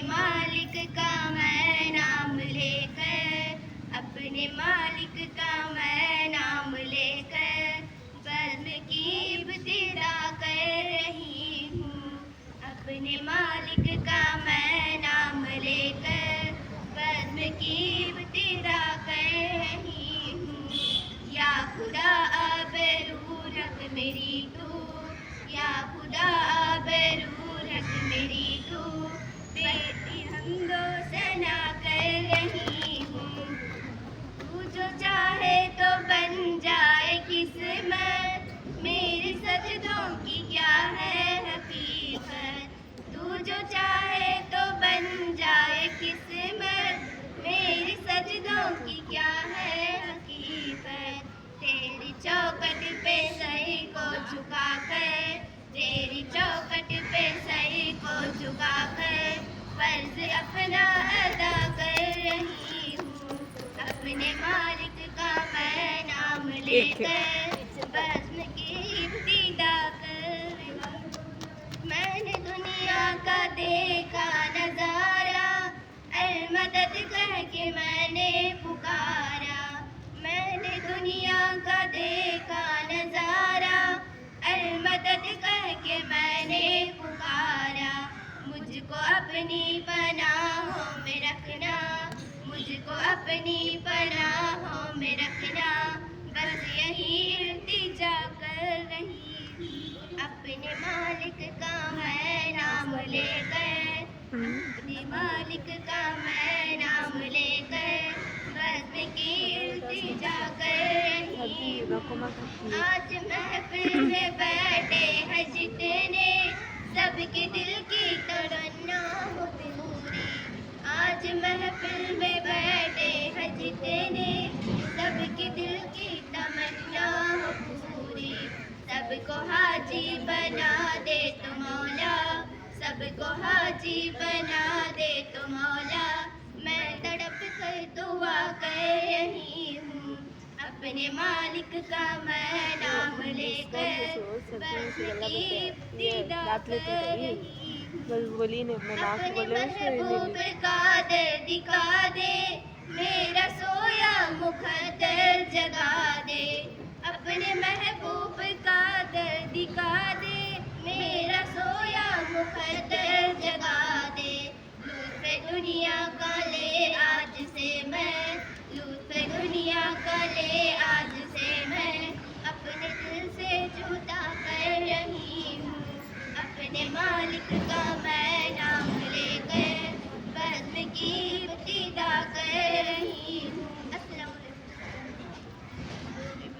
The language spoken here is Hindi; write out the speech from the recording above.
मालिक का मैं नाम लेकर, अपने मालिक का मैं नाम लेकर बज़्म की इब्तिदा कर रही हूँ। अपने मालिक का मैं नाम लेकर बज़्म की इब्तिदा कर रही हूँ। या खुदा आबरू रख मेरी तू, या खुदा आबरू रख मेरी तू, बेटी हमदो सना कर रही हूँ। तू जो चाहे तो बन जाए किस्मत, मेरे सजदों की क्या है हकीकत। तू जो चाहे तो बन जाए किस्मत, मेरे सजदों की क्या है हकीकत। तेरी चौखट पे सही को झुका कर, तेरी चौखट पे सही को झुका कर फर्ज अपना अदा कर रही हूँ। अपने मालिक का मैं नाम लेकर बज़्म की इब्तिदा कर रही हूँ। मैंने दुनिया का देखा नजारा, ऐ मदद कह के मैंने पुकारा। मैंने दुनिया का देखा नजारा, ऐ मदद कह के मैंने पुकारा। मुझको अपनी पनाहों में रखना, मुझको अपनी पनाहों में रखना, बस यही इल्तिजा कर रही हूँ। अपने मालिक का मैं नाम लेकर, अपने मालिक का मैं नाम लेकर बज़्म की इल्तिजा कर रही हूँ। आज महफिल में बैठे हैं जितने, सबके दिल की तमन्ना हो पूरी। आज महफिल में बैठे हैं जितने, सबके दिल की तमन्ना हो पूरी। सबको हाजी बना दे तो मौला, सबको हाजी बना दे तो मौला। मैं तड़प कर दुआ कर रही हूँ। अपने मालिक का मैं नाम लेकर बज़्म की इब्तिदा कर रही हूँ। अपने महबूब का दर दिखा दे, मेरा सोया मुक़द्दर जगा दे। अपने महबूब का दर दिखा दे, मेरा सोया मुक़द्दर जगा दे। लुत्फ़े दुनिया का ले आज से मैं, लुत्फ़े दुनिया का ले आज से मैं अपने दिल से जुदा कर रही हूँ। अपने मालिक का मैं